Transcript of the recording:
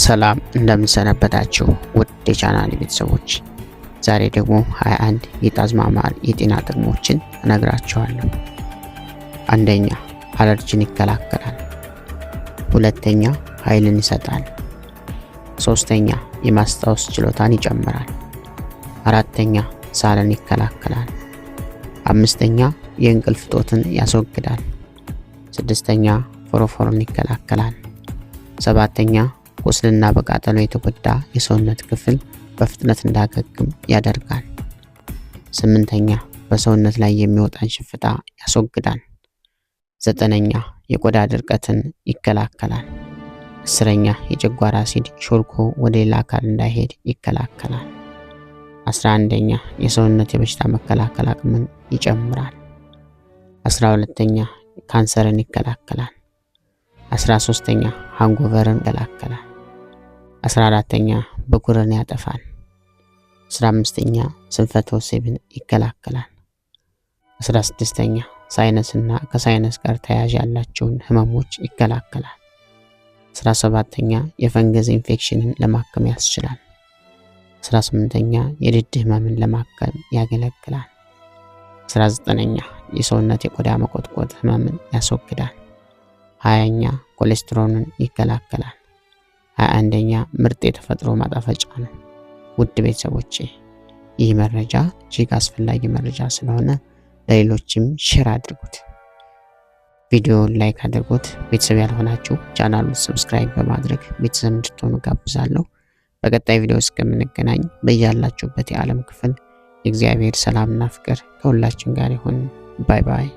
ሰላም እንደምንሰነበታችሁ ውድ የቻናሌ ቤተሰቦች፣ ዛሬ ደግሞ 21 የጣዝማ ማር የጤና ጥቅሞችን እነግራችኋለሁ። አንደኛ፣ አለርጂን ይከላከላል። ሁለተኛ፣ ኃይልን ይሰጣል። ሶስተኛ፣ የማስታወስ ችሎታን ይጨምራል። አራተኛ፣ ሳልን ይከላከላል። አምስተኛ፣ የእንቅልፍ እጦትን ያስወግዳል። ስድስተኛ፣ ፎሮፎርን ይከላከላል። ሰባተኛ፣ ቁስልና በቃጠሎ የተጎዳ የሰውነት ክፍል በፍጥነት እንዳገግም ያደርጋል። ስምንተኛ፣ በሰውነት ላይ የሚወጣን ሽፍታ ያስወግዳል። ዘጠነኛ፣ የቆዳ ድርቀትን ይከላከላል። አስረኛ፣ የጨጓራ አሲድ ሾልኮ ወደ ሌላ አካል እንዳይሄድ ይከላከላል። 11ኛ፣ የሰውነት የበሽታ መከላከል አቅምን ይጨምራል። 12ኛ፣ ካንሰርን ይከላከላል። 13ኛ፣ ሃንጎቨርን ይከላከላል። 14ኛ፣ ብጉርን ያጠፋል። 15ኛ፣ ስንፈተ ወሲብን ይከላከላል። 16ኛ፣ ሳይነስና ከሳይነስ ጋር ተያያዥ ያላቸውን ህመሞች ይከላከላል። 17ኛ፣ የፈንገስ ኢንፌክሽንን ለማከም ያስችላል። 18ኛ፣ የድድ ህመምን ለማከም ያገለግላል። 19ኛ፣ የሰውነት የቆዳ መቆጥቆጥ ህመምን ያስወግዳል። 20ኛ፣ ኮሌስትሮልን ይከላከላል። 21ኛ፣ ምርጥ የተፈጥሮ ማጣፈጫ ነው። ውድ ቤተሰቦቼ፣ ይህ መረጃ እጅግ አስፈላጊ መረጃ ስለሆነ ለሌሎችም ሼር አድርጉት። ቪዲዮውን ላይክ አድርጉት። ቤተሰብ ያልሆናችሁ ቻናሉን ሰብስክራይብ በማድረግ ቤተሰብ እንድትሆኑ ጋብዛለሁ። በቀጣይ ቪዲዮ እስከምንገናኝ በያላችሁበት የዓለም ክፍል የእግዚአብሔር ሰላምና ፍቅር ከሁላችን ጋር ይሁን። ባይ ባይ።